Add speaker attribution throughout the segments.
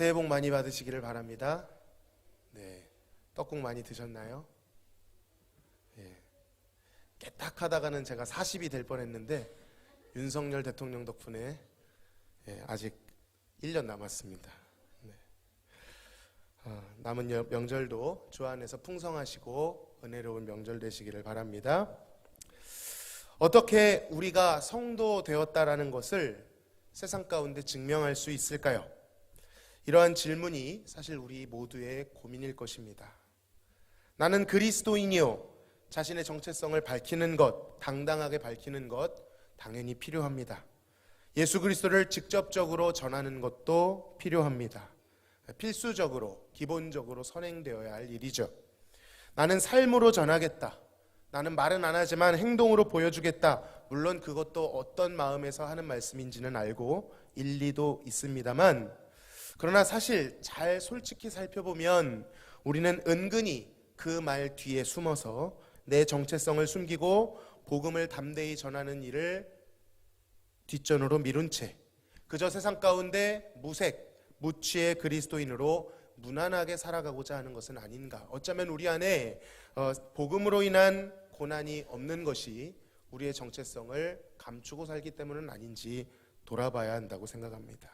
Speaker 1: 새해 복 많이 받으시기를 바랍니다. 네, 떡국 많이 드셨나요? 예, 깨딱하다가는 제가 40이 될 뻔했는데 윤석열 대통령 덕분에 아직 1년 남았습니다. 네. 남은 명절도 주 안에서 풍성하시고 은혜로운 명절 되시기를 바랍니다. 어떻게 우리가 성도 되었다라는 것을 세상 가운데 증명할 수 있을까요? 이러한 질문이 사실 우리 모두의 고민일 것입니다. 나는 그리스도인이요. 자신의 정체성을 밝히는 것, 당당하게 밝히는 것 당연히 필요합니다. 예수 그리스도를 직접적으로 전하는 것도 필요합니다. 필수적으로, 기본적으로 선행되어야 할 일이죠. 나는 삶으로 전하겠다. 나는 말은 안 하지만 행동으로 보여주겠다. 물론 그것도 어떤 마음에서 하는 말씀인지는 알고 일리도 있습니다만, 그러나 사실 잘 솔직히 살펴보면 우리는 은근히 그 말 뒤에 숨어서 내 정체성을 숨기고 복음을 담대히 전하는 일을 뒷전으로 미룬 채 그저 세상 가운데 무색, 무취의 그리스도인으로 무난하게 살아가고자 하는 것은 아닌가. 어쩌면 우리 안에 복음으로 인한 고난이 없는 것이 우리의 정체성을 감추고 살기 때문은 아닌지 돌아봐야 한다고 생각합니다.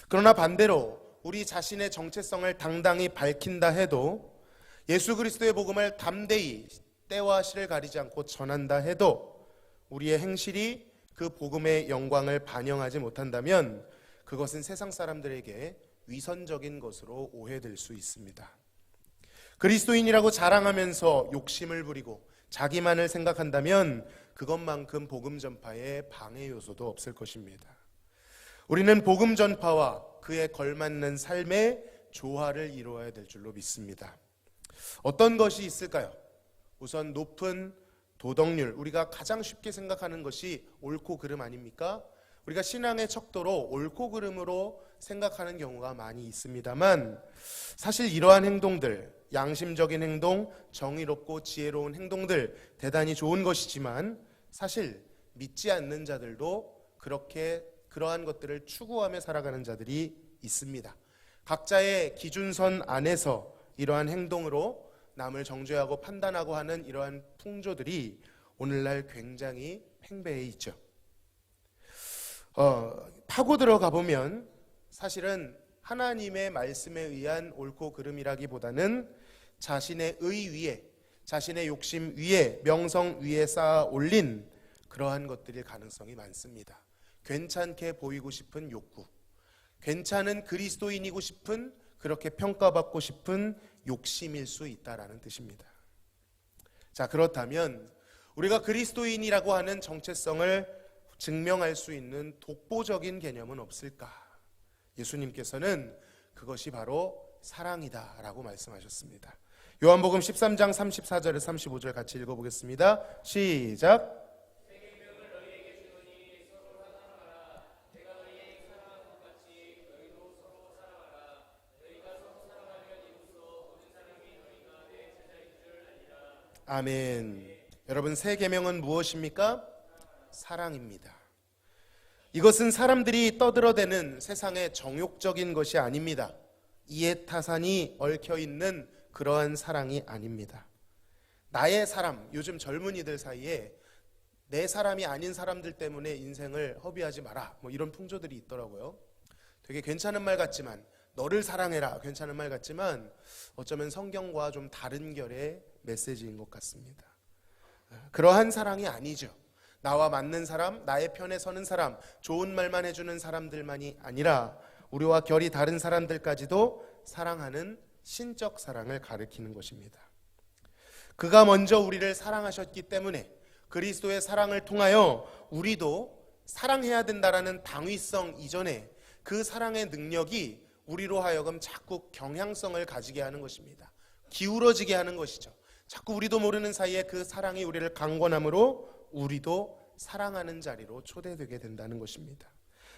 Speaker 1: 그러나 반대로 우리 자신의 정체성을 당당히 밝힌다 해도, 예수 그리스도의 복음을 담대히 때와 시를 가리지 않고 전한다 해도 우리의 행실이 그 복음의 영광을 반영하지 못한다면 그것은 세상 사람들에게 위선적인 것으로 오해될 수 있습니다. 그리스도인이라고 자랑하면서 욕심을 부리고 자기만을 생각한다면 그것만큼 복음 전파에 방해 요소도 없을 것입니다. 우리는 복음 전파와 그에 걸맞는 삶의 조화를 이루어야 될 줄로 믿습니다. 어떤 것이 있을까요? 우선 높은 도덕률, 우리가 가장 쉽게 생각하는 것이 옳고 그름 아닙니까? 우리가 신앙의 척도로 옳고 그름으로 생각하는 경우가 많이 있습니다만, 사실 이러한 행동들, 양심적인 행동, 정의롭고 지혜로운 행동들 대단히 좋은 것이지만 사실 믿지 않는 자들도 그러한 것들을 추구하며 살아가는 자들이 있습니다. 각자의 기준선 안에서 이러한 행동으로 남을 정죄하고 판단하고 하는 이러한 풍조들이 오늘날 굉장히 팽배해 있죠. 파고 들어가 보면 사실은 하나님의 말씀에 의한 옳고 그름이라기보다는 자신의 의 위에, 자신의 욕심 위에, 명성 위에 쌓아 올린 그러한 것들일 가능성이 많습니다. 괜찮게 보이고 싶은 욕구, 괜찮은 그리스도인이고 싶은, 그렇게 평가받고 싶은 욕심일 수 있다라는 뜻입니다. 자, 그렇다면 우리가 그리스도인이라고 하는 정체성을 증명할 수 있는 독보적인 개념은 없을까? 예수님께서는 그것이 바로 사랑이다라고 말씀하셨습니다. 요한복음 13장 34절에서 35절 같이 읽어보겠습니다. 시작. 아멘. 여러분, 새 계명은 무엇입니까? 사랑입니다. 이것은 사람들이 떠들어대는 세상의 정욕적인 것이 아닙니다. 이해타산이 얽혀있는 그러한 사랑이 아닙니다. 나의 사람, 요즘 젊은이들 사이에 내 사람이 아닌 사람들 때문에 인생을 허비하지 마라, 이런 풍조들이 있더라고요. 되게 괜찮은 말 같지만, 너를 사랑해라, 괜찮은 말 같지만 어쩌면 성경과 좀 다른 결의 메시지인 것 같습니다. 그러한 사랑이 아니죠. 나와 맞는 사람, 나의 편에 서는 사람, 좋은 말만 해주는 사람들만이 아니라 우리와 결이 다른 사람들까지도 사랑하는 신적 사랑을 가리키는 것입니다. 그가 먼저 우리를 사랑하셨기 때문에 그리스도의 사랑을 통하여 우리도 사랑해야 된다라는 당위성 이전에 그 사랑의 능력이 우리로 하여금 자꾸 경향성을 가지게 하는 것입니다. 기울어지게 하는 것이죠. 자꾸 우리도 모르는 사이에 그 사랑이 우리를 강권함으로 우리도 사랑하는 자리로 초대되게 된다는 것입니다.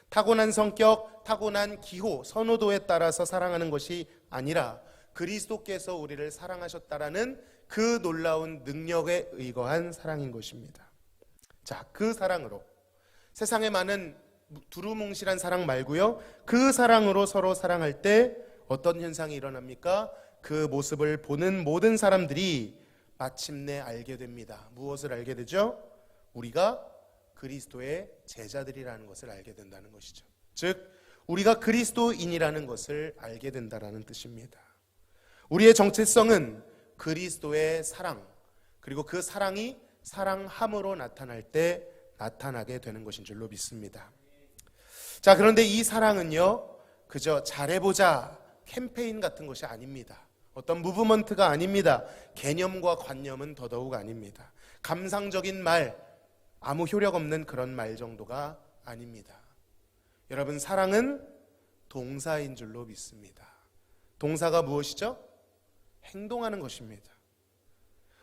Speaker 1: 타고난 성격, 타고난 기호, 선호도에 따라서 사랑하는 것이 아니라 그리스도께서 우리를 사랑하셨다라는 그 놀라운 능력에 의거한 사랑인 것입니다. 자, 그 사랑으로 세상의 많은 두루뭉실한 사랑 말고요. 그 사랑으로 서로 사랑할 때 어떤 현상이 일어납니까? 그 모습을 보는 모든 사람들이 마침내 알게 됩니다. 무엇을 알게 되죠? 우리가 그리스도의 제자들이라는 것을 알게 된다는 것이죠. 즉 우리가 그리스도인이라는 것을 알게 된다는 뜻입니다. 우리의 정체성은 그리스도의 사랑, 그리고 그 사랑이 사랑함으로 나타날 때 나타나게 되는 것인 줄로 믿습니다. 자, 그런데 이 사랑은요, 그저 잘해보자 캠페인 같은 것이 아닙니다. 어떤 무브먼트가 아닙니다. 개념과 관념은 더더욱 아닙니다. 감상적인 말, 아무 효력 없는 그런 말 정도가 아닙니다. 여러분, 사랑은 동사인 줄로 믿습니다. 동사가 무엇이죠? 행동하는 것입니다.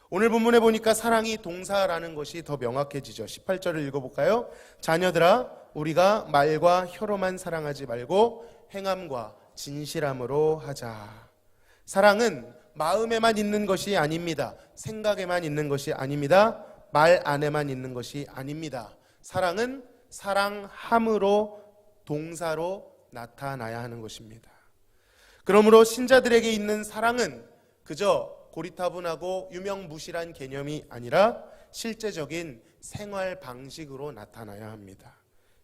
Speaker 1: 오늘 본문에 보니까 사랑이 동사라는 것이 더 명확해지죠. 18절을 읽어볼까요? 자녀들아, 우리가 말과 혀로만 사랑하지 말고 행함과 진실함으로 하자. 사랑은 마음에만 있는 것이 아닙니다. 생각에만 있는 것이 아닙니다. 말 안에만 있는 것이 아닙니다. 사랑은 사랑함으로, 동사로 나타나야 하는 것입니다. 그러므로 신자들에게 있는 사랑은 그저 고리타분하고 유명무실한 개념이 아니라 실제적인 생활 방식으로 나타나야 합니다.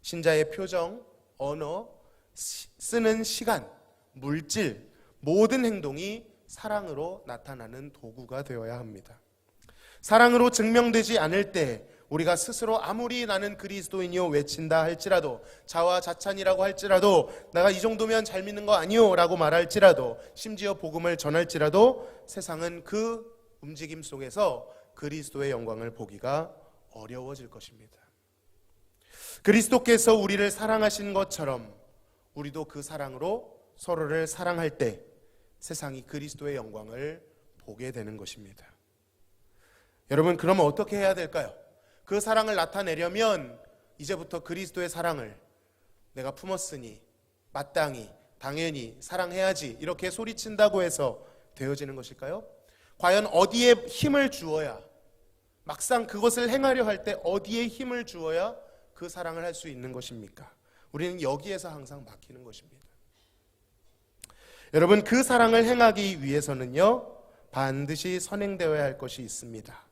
Speaker 1: 신자의 표정, 언어, 쓰는 시간, 물질, 모든 행동이 사랑으로 나타나는 도구가 되어야 합니다. 사랑으로 증명되지 않을 때 우리가 스스로 아무리 나는 그리스도인이요 외친다 할지라도, 자화자찬이라고 할지라도, 내가 이 정도면 잘 믿는 거 아니요 라고 말할지라도, 심지어 복음을 전할지라도 세상은 그 움직임 속에서 그리스도의 영광을 보기가 어려워질 것입니다. 그리스도께서 우리를 사랑하신 것처럼 우리도 그 사랑으로 서로를 사랑할 때 세상이 그리스도의 영광을 보게 되는 것입니다. 여러분, 그러면 어떻게 해야 될까요? 그 사랑을 나타내려면 이제부터 그리스도의 사랑을 내가 품었으니 마땅히 당연히 사랑해야지 이렇게 소리친다고 해서 되어지는 것일까요? 과연 어디에 힘을 주어야, 막상 그것을 행하려 할 때 어디에 힘을 주어야 그 사랑을 할 수 있는 것입니까? 우리는 여기에서 항상 막히는 것입니다. 여러분, 그 사랑을 행하기 위해서는요, 반드시 선행되어야 할 것이 있습니다.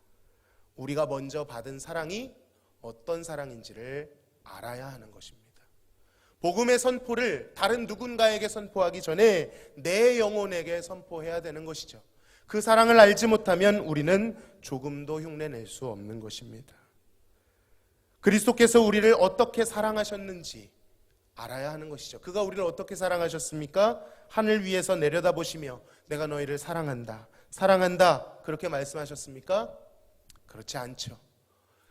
Speaker 1: 우리가 먼저 받은 사랑이 어떤 사랑인지를 알아야 하는 것입니다. 복음의 선포를 다른 누군가에게 선포하기 전에 내 영혼에게 선포해야 되는 것이죠. 그 사랑을 알지 못하면 우리는 조금도 흉내낼 수 없는 것입니다. 그리스도께서 우리를 어떻게 사랑하셨는지 알아야 하는 것이죠. 그가 우리를 어떻게 사랑하셨습니까? 하늘 위에서 내려다보시며 내가 너희를 사랑한다, 사랑한다 그렇게 말씀하셨습니까? 그렇지 않죠.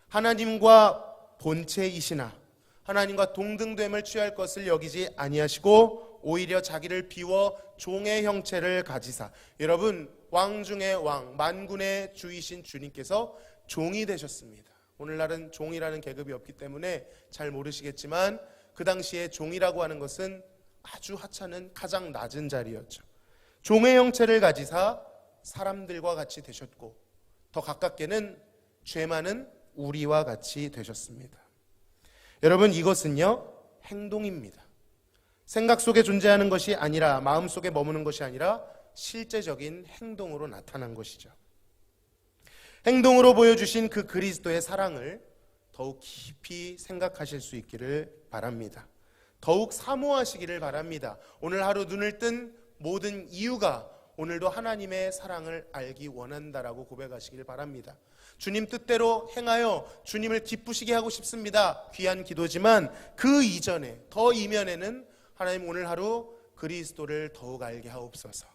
Speaker 1: 하나님과 본체이시나 하나님과 동등됨을 취할 것을 여기지 아니하시고 오히려 자기를 비워 종의 형체를 가지사, 여러분, 왕 중의 왕, 만군의 주이신 주님께서 종이 되셨습니다. 오늘날은 종이라는 계급이 없기 때문에 잘 모르시겠지만 그 당시에 종이라고 하는 것은 아주 하찮은 가장 낮은 자리였죠. 종의 형체를 가지사 사람들과 같이 되셨고, 더 가깝게는 죄 많은 우리와 같이 되셨습니다. 여러분, 이것은요 행동입니다. 생각 속에 존재하는 것이 아니라, 마음 속에 머무는 것이 아니라 실제적인 행동으로 나타난 것이죠. 행동으로 보여주신 그 그리스도의 사랑을 더욱 깊이 생각하실 수 있기를 바랍니다. 더욱 사모하시기를 바랍니다. 오늘 하루 눈을 뜬 모든 이유가 오늘도 하나님의 사랑을 알기 원한다라고 고백하시길 바랍니다. 주님 뜻대로 행하여 주님을 기쁘시게 하고 싶습니다. 귀한 기도지만 그 이전에, 더 이면에는 하나님 오늘 하루 그리스도를 더욱 알게 하옵소서.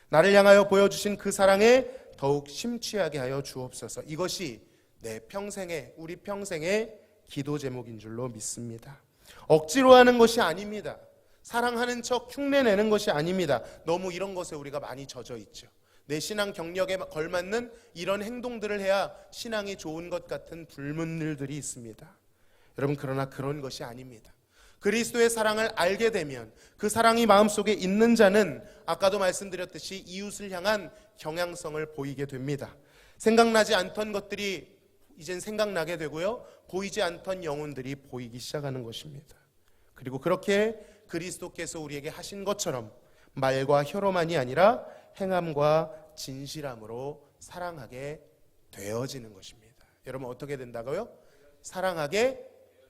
Speaker 1: 나를 향하여 보여주신 그 사랑에 더욱 심취하게 하여 주옵소서. 이것이 내 평생의, 우리 평생의 기도 제목인 줄로 믿습니다. 억지로 하는 것이 아닙니다. 사랑하는 척 흉내내는 것이 아닙니다. 너무 이런 것에 우리가 많이 젖어 있죠. 내 신앙 경력에 걸맞는 이런 행동들을 해야 신앙이 좋은 것 같은 불문율들이 있습니다. 여러분, 그러나 그런 것이 아닙니다. 그리스도의 사랑을 알게 되면 그 사랑이 마음속에 있는 자는 아까도 말씀드렸듯이 이웃을 향한 경향성을 보이게 됩니다. 생각나지 않던 것들이 이젠 생각나게 되고요, 보이지 않던 영혼들이 보이기 시작하는 것입니다. 그리고 그렇게 그리스도께서 우리에게 하신 것처럼 말과 혀로만이 아니라 행함과 진실함으로 사랑하게 되어지는 것입니다. 여러분 어떻게 된다고요? 사랑하게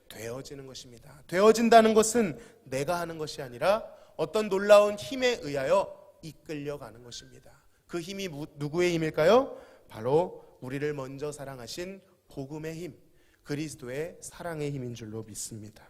Speaker 1: 되어지는 것입니다. 되어진다는 것은 내가 하는 것이 아니라 어떤 놀라운 힘에 의하여 이끌려가는 것입니다. 그 힘이 누구의 힘일까요? 바로 우리를 먼저 사랑하신 복음의 힘, 그리스도의 사랑의 힘인 줄로 믿습니다.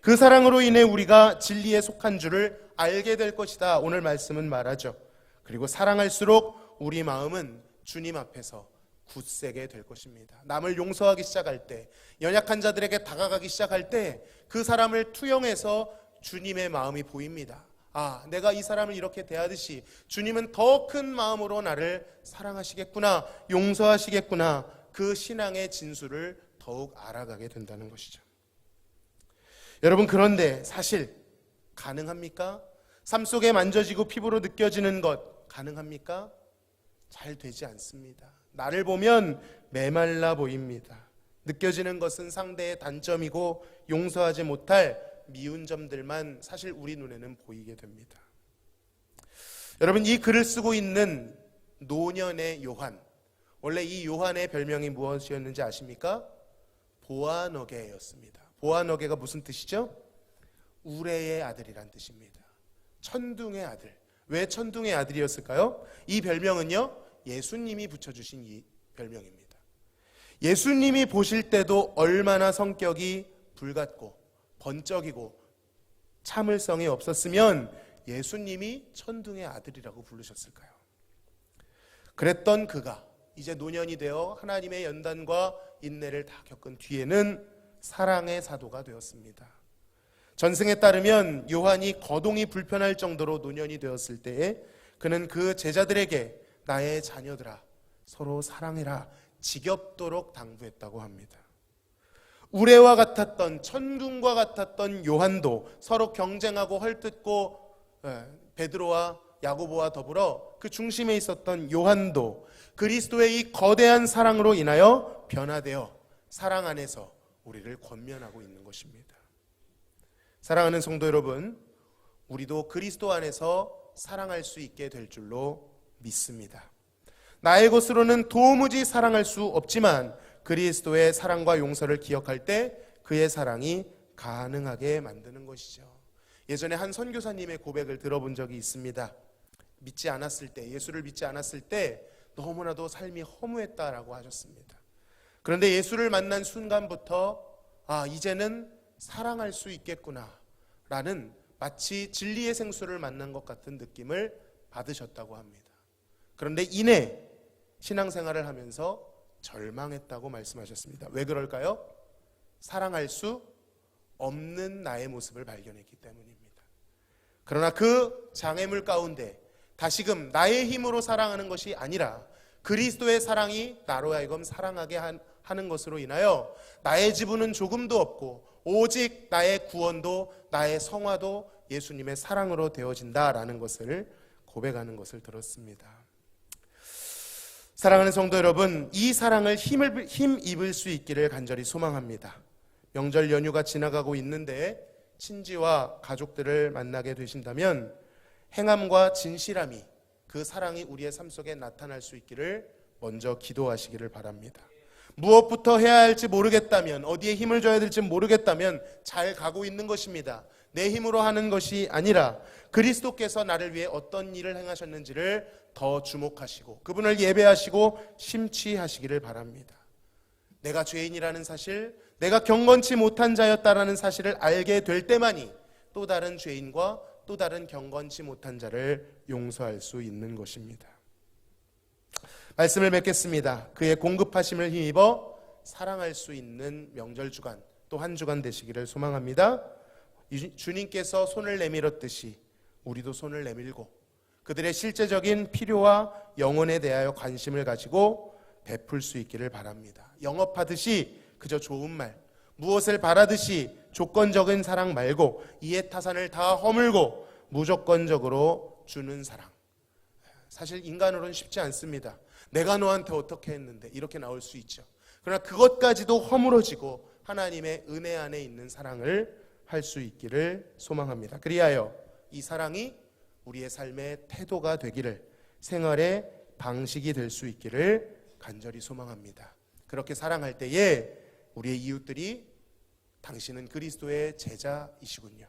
Speaker 1: 그 사랑으로 인해 우리가 진리에 속한 줄을 알게 될 것이다. 오늘 말씀은 말하죠. 그리고 사랑할수록 우리 마음은 주님 앞에서 굳세게 될 것입니다. 남을 용서하기 시작할 때, 연약한 자들에게 다가가기 시작할 때 그 사람을 투영해서 주님의 마음이 보입니다. 아, 내가 이 사람을 이렇게 대하듯이 주님은 더 큰 마음으로 나를 사랑하시겠구나, 용서하시겠구나, 그 신앙의 진수를 더욱 알아가게 된다는 것이죠. 여러분, 그런데 사실 가능합니까? 삶 속에 만져지고 피부로 느껴지는 것 가능합니까? 잘 되지 않습니다. 나를 보면 메말라 보입니다. 느껴지는 것은 상대의 단점이고 용서하지 못할 미운 점들만 사실 우리 눈에는 보이게 됩니다. 여러분, 이 글을 쓰고 있는 노년의 요한, 원래 이 요한의 별명이 무엇이었는지 아십니까? 보아너게였습니다. 보아너게가 무슨 뜻이죠? 우레의 아들이란 뜻입니다. 천둥의 아들. 왜 천둥의 아들이었을까요? 이 별명은요, 예수님이 붙여주신 이 별명입니다. 예수님이 보실 때도 얼마나 성격이 불같고 번쩍이고 참을성이 없었으면 예수님이 천둥의 아들이라고 부르셨을까요? 그랬던 그가 이제 노년이 되어 하나님의 연단과 인내를 다 겪은 뒤에는 사랑의 사도가 되었습니다. 전승에 따르면 요한이 거동이 불편할 정도로 노년이 되었을 때에 그는 그 제자들에게 나의 자녀들아 서로 사랑해라 지겹도록 당부했다고 합니다. 우레와 같았던, 천둥과 같았던 요한도 서로 경쟁하고 헐뜯고, 베드로와 야고보와 더불어 그 중심에 있었던 요한도 그리스도의 이 거대한 사랑으로 인하여 변화되어 사랑 안에서 우리를 권면하고 있는 것입니다. 사랑하는 성도 여러분, 우리도 그리스도 안에서 사랑할 수 있게 될 줄로 믿습니다. 나의 것으로는 도무지 사랑할 수 없지만 그리스도의 사랑과 용서를 기억할 때 그의 사랑이 가능하게 만드는 것이죠. 예전에 한 선교사님의 고백을 들어본 적이 있습니다. 믿지 않았을 때, 예수를 믿지 않았을 때 너무나도 삶이 허무했다라고 하셨습니다. 그런데 예수를 만난 순간부터 이제는 사랑할 수 있겠구나 라는 마치 진리의 생수를 만난 것 같은 느낌을 받으셨다고 합니다. 그런데 이내 신앙생활을 하면서 절망했다고 말씀하셨습니다. 왜 그럴까요? 사랑할 수 없는 나의 모습을 발견했기 때문입니다. 그러나 그 장애물 가운데 다시금 나의 힘으로 사랑하는 것이 아니라 그리스도의 사랑이 나로 하여금 사랑하게 하는 것으로 인하여 나의 지분은 조금도 없고 오직 나의 구원도 나의 성화도 예수님의 사랑으로 되어진다라는 것을 고백하는 것을 들었습니다. 사랑하는 성도 여러분, 이 사랑을 힘입을 수 있기를 간절히 소망합니다. 명절 연휴가 지나가고 있는데 친지와 가족들을 만나게 되신다면 행함과 진실함이 그 사랑이 우리의 삶 속에 나타날 수 있기를 먼저 기도하시기를 바랍니다. 무엇부터 해야 할지 모르겠다면, 어디에 힘을 줘야 될지 모르겠다면 잘 가고 있는 것입니다. 내 힘으로 하는 것이 아니라 그리스도께서 나를 위해 어떤 일을 행하셨는지를 더 주목하시고 그분을 예배하시고 심취하시기를 바랍니다. 내가 죄인이라는 사실, 내가 경건치 못한 자였다라는 사실을 알게 될 때만이 또 다른 죄인과 또 다른 경건치 못한 자를 용서할 수 있는 것입니다. 말씀을 맺겠습니다. 그의 공급하심을 힘입어 사랑할 수 있는 명절 주간 또 한 주간 되시기를 소망합니다. 주님께서 손을 내밀었듯이 우리도 손을 내밀고 그들의 실제적인 필요와 영혼에 대하여 관심을 가지고 베풀 수 있기를 바랍니다. 영업하듯이 그저 좋은 말, 무엇을 바라듯이 조건적인 사랑 말고 이해타산을 다 허물고 무조건적으로 주는 사랑. 사실 인간으로는 쉽지 않습니다. 내가 너한테 어떻게 했는데 이렇게 나올 수 있죠. 그러나 그것까지도 허물어지고 하나님의 은혜 안에 있는 사랑을 할 수 있기를 소망합니다. 그리하여 이 사랑이 우리의 삶의 태도가 되기를, 생활의 방식이 될 수 있기를 간절히 소망합니다. 그렇게 사랑할 때에 우리의 이웃들이 당신은 그리스도의 제자이시군요,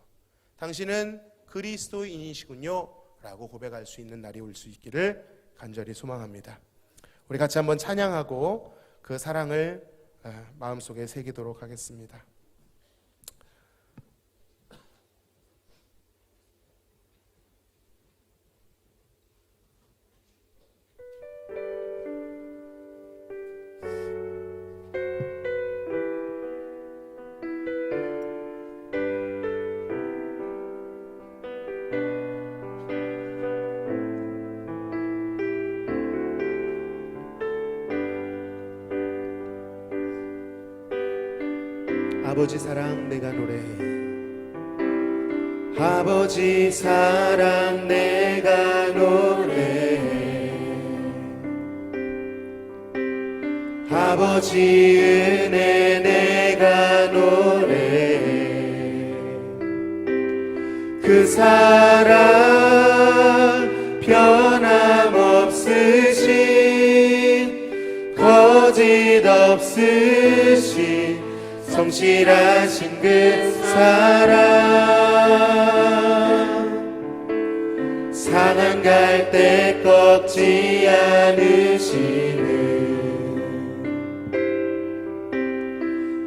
Speaker 1: 당신은 그리스도인이시군요 라고 고백할 수 있는 날이 올 수 있기를 간절히 소망합니다. 우리 같이 한번 찬양하고 그 사랑을 마음속에 새기도록 하겠습니다. 아버지 사랑 내가 노래해, 아버지 사랑 내가 노래해, 아버지 은혜 내가 노래해. 그 사랑 변함없으신, 거짓 없으신, 성실하신 그 사랑, 상한 갈대 꺾지 않으시는,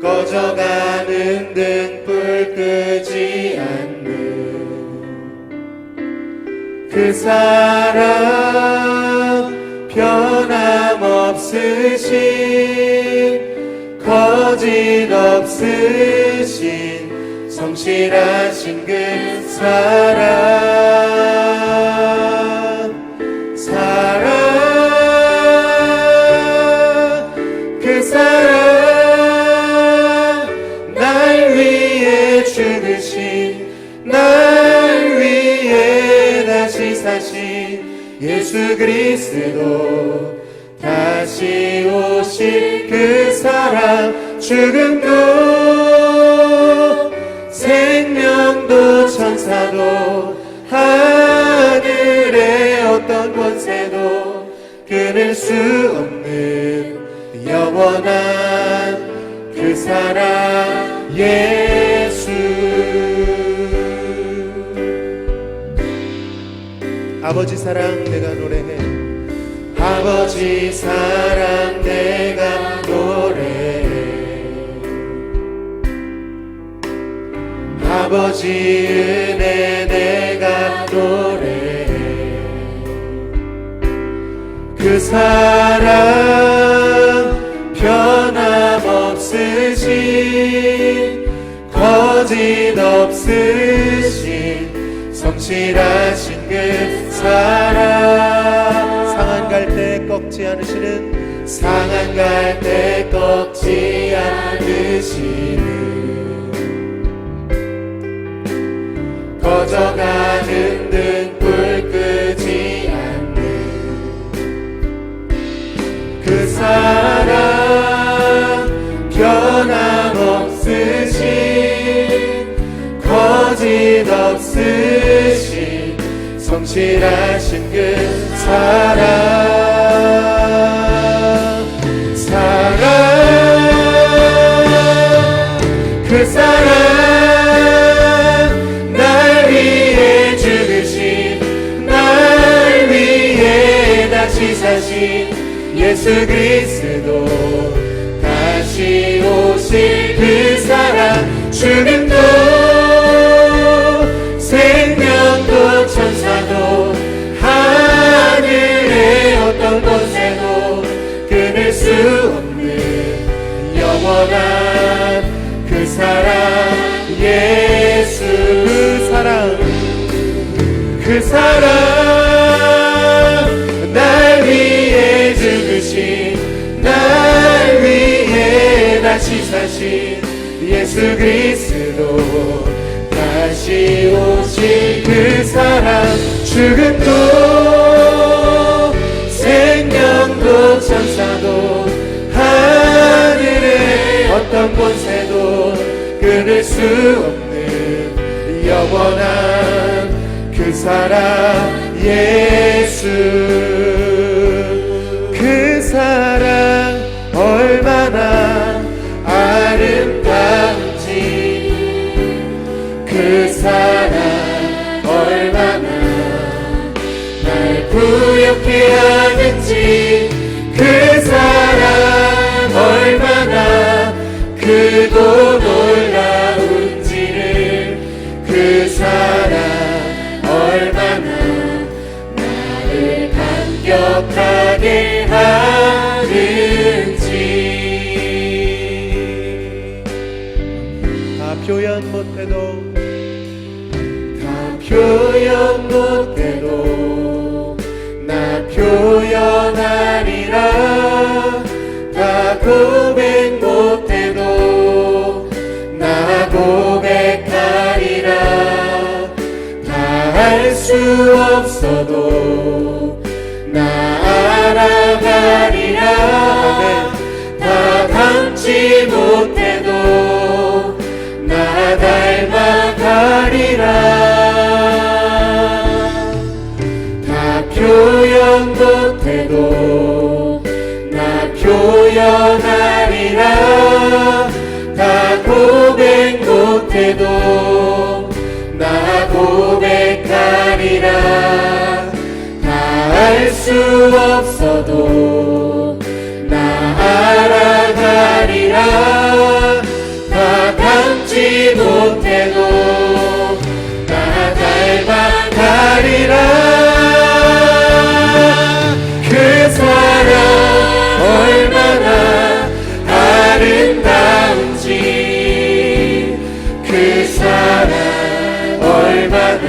Speaker 1: 꺼져가는 등불 끄지 않는 그 사랑, 변함없으신, 거짓 없으신, 성실하신 그 사랑, 사랑, 그 사랑, 날 위해 죽으신, 날 위해 다시 사신 예수 그리스도, 다시 오실 그 사랑, 죽음도 생명도 천사도 하늘의 어떤 권세도 끊을 수 없는 영원한 그 사랑 예수. 아버지 사랑 내가 노래해, 아버지 사랑 내가 노래해, 아버지 은혜 내가 노래해. 그 사랑 변함없으신, 거짓 없으신, 성실하신 그 사랑, 상한 갈대 꺾지 않으시는, 상한 갈대 꺾지 않으시는, 꺼져가는 등불 끄지 않는 그 사랑, 변함없으신, 거짓 없으신, 성실하신 그 사랑, 사랑, 그 사랑, 날 위해 죽으신, 날 위해 다시 사신 예수 그리스도, 다시 오실 그 사랑, 죽음도 생명도 천사도 하늘의 어떤 권세도 끊을 수 없는 영원한 그 사랑 예수. 그 사랑, 그 사랑, 날 위해 죽으신, 날 위해 다시 사신 예수 그리스도, 다시 오실 그 사랑, 죽음도 생명도 천사도 하늘의 어떤 권세도 끊을 수 없는 사랑 예수, 그 사랑 얼마나 아름다운지, 그 사랑 얼마나 날 부욕해 하는지, 그 사랑 얼마나 크고 놀라운지를, 그 사랑 얼마나 나를 감격하게 하는지. 다 표현 못해도, 다 표현 못해도 나 표현하리라, 다 고백 못해도 나 고백하리라, 다 알 수 없어도 나 알아가리라, 다 닮지 못해도 나 닮아가리라, 다 표현 못해도 나 표현하리라, 다 고백 못해도 나 고백하리라, 다 알 수 없어도 나 알아가리라, 다 닮지 못해도 나 닮아가리라. 그 사랑 얼마나 아름다운지, 그 사랑 얼마나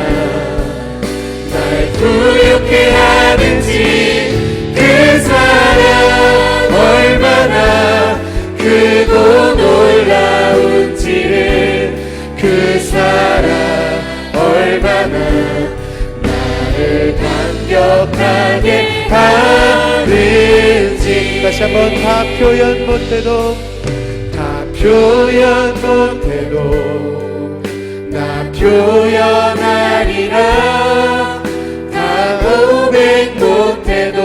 Speaker 1: 날 부욕해 하는지, 그 사랑 얼마나 크고 놀라운지를, 그 사랑 얼마나 나를 감격하게 하는지. 다시 한번 다 표현 못해도, 다 표현 못해도 나 표현하리라, 다 고백 못해도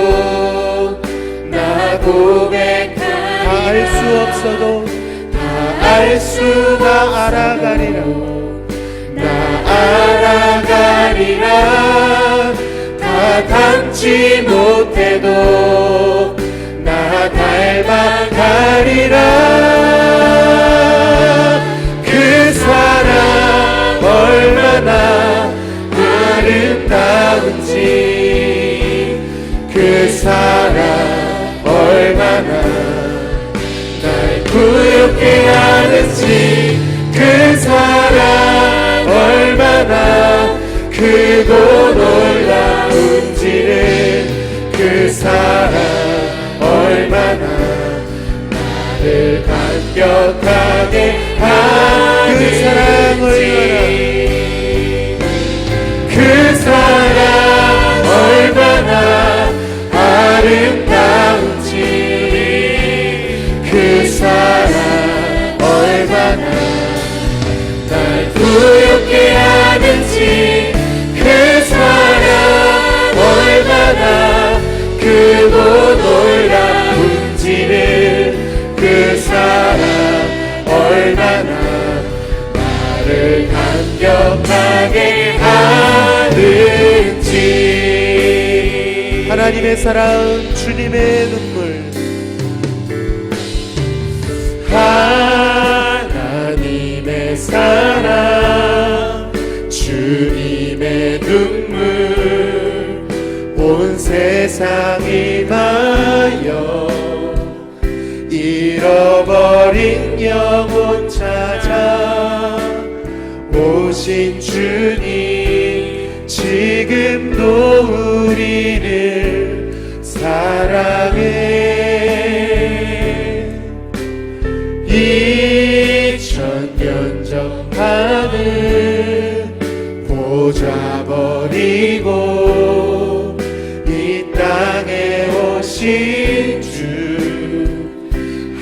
Speaker 1: 나 고백하리라, 다 알 수 없어도 다 알 수 나 알아가리라, 나 알아가리라, 다 닮지 못해도 나 닮아가리라. 그 사랑 얼마나 아름다운지, 그 사랑 얼마나 날 부욕해 하는지, 그 사랑 얼마나 크고 놀라운지를, 그 사랑 얼마나 나를 감격하게 하는지, 그 사랑 얼마나, 그 사랑 얼마나 아름다운지, 그 사랑 얼마나 날 부욕해 하는지, 그 사랑 얼마나 크고 놀라운지를, 그 사랑 얼마나 나를 감격하게 하는지. 하나님의 사랑, 주님의 눈물, 하나님의 사랑, 주님의 눈물, 온 세상이 마여 잃어버린 영혼 찾아 오신 주님, 지금도 우리를 사랑해. 2000년 전 하늘 보좌 버리고 이 땅에 오신 주,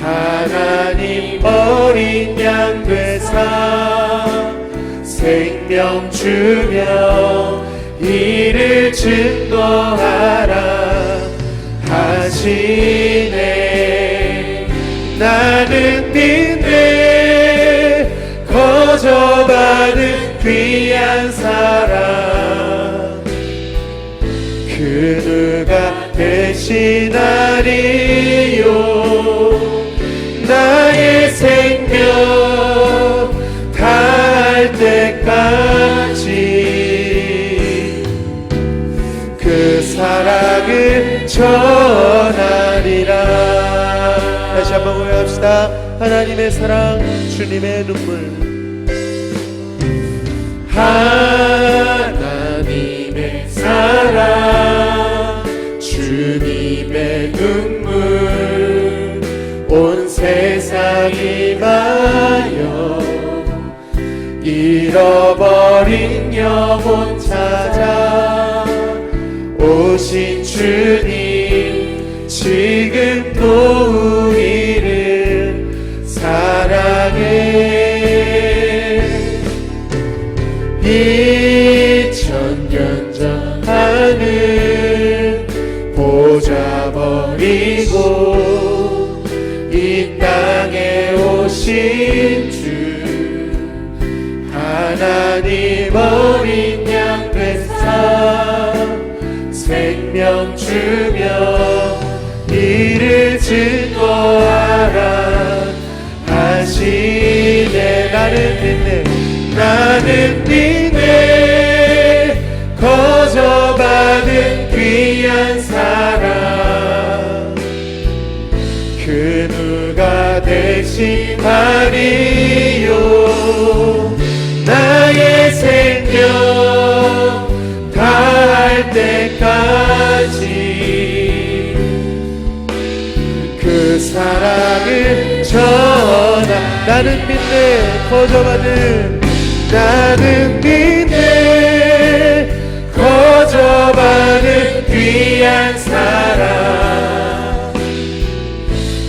Speaker 1: 하나님 어린 양 되사 생명 주며 이 증거하라 하시네. 나는 믿네 거저받은 귀한 사랑 그 누가 대신하리요. 나의 생명 다할 때까지 그 사랑을 전하리라. 다시 한번 고백합시다. 하나님의 사랑, 주님의 눈물. 하나님의 사랑, 주님의 눈물, 온 세상이 마여 잃어버린 영혼 찾아 오신 주님, 지금도 우리를 사랑해. 2000년 전 하늘 보좌 버리고 이 땅에 오신 주 하나님 어린 양 되사 생명 주며 이를 증거하라 하시네. 나는 믿네 거저받은 귀한 사랑 그 누가 대신하리요. 나의 생명 다할 때까지 그 사랑을 전하. 나는 믿네 거저받은, 나는 믿네 거저받은 귀한 사랑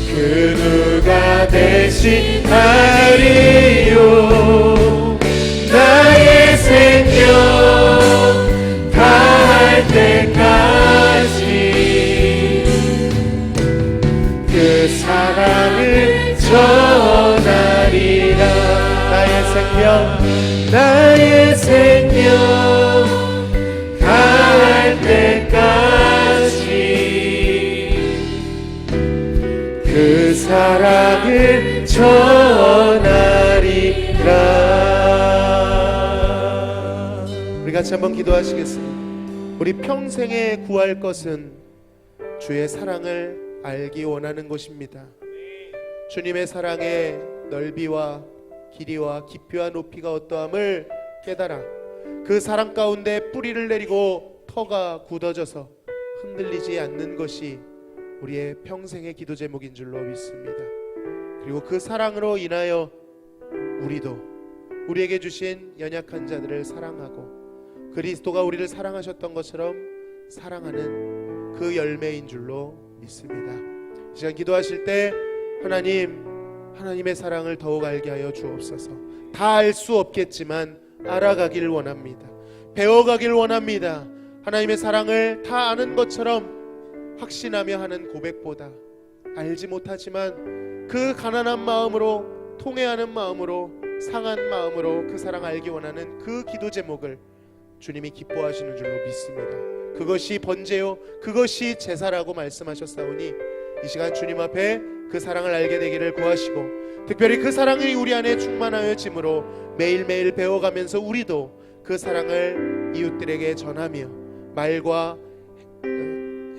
Speaker 1: 그 누가 대신하리요. 나의 생명 다할 때까지 그 사랑을 전하리라. 나의 생명 다할 때까지 그 사랑을 전하리라. 우리 같이 한번 기도하시겠습니다. 우리 평생에 구할 것은 주의 사랑을 알기 원하는 것입니다. 주님의 사랑의 넓이와 길이와 깊이와 높이가 어떠함을 깨달아 그 사랑 가운데 뿌리를 내리고 터가 굳어져서 흔들리지 않는 것이 우리의 평생의 기도 제목인 줄로 믿습니다. 그리고 그 사랑으로 인하여 우리도 우리에게 주신 연약한 자들을 사랑하고 그리스도가 우리를 사랑하셨던 것처럼 사랑하는 그 열매인 줄로 믿습니다. 이 시간 기도하실 때 하나님의 사랑을 더욱 알게 하여 주옵소서. 다 알 수 없겠지만 알아가길 원합니다. 배워가길 원합니다. 하나님의 사랑을 다 아는 것처럼 확신하며 하는 고백보다 알지 못하지만 그 가난한 마음으로, 통회하는 마음으로, 상한 마음으로 그 사랑 알기 원하는 그 기도 제목을 주님이 기뻐하시는 줄로 믿습니다. 그것이 번제요 그것이 제사라고 말씀하셨사오니 이 시간 주님 앞에 그 사랑을 알게 되기를 구하시고, 특별히 그 사랑이 우리 안에 충만하여짐으로 매일매일 배워가면서 우리도 그 사랑을 이웃들에게 전하며 말과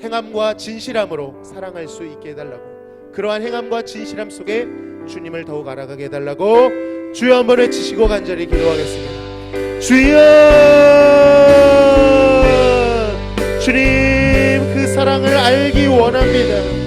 Speaker 1: 행함과 진실함으로 사랑할 수 있게 해달라고, 그러한 행함과 진실함 속에 주님을 더욱 알아가게 해달라고 주여 한번 외치시고 간절히 기도하겠습니다. 주여, 주님 그 사랑을 알기 원합니다.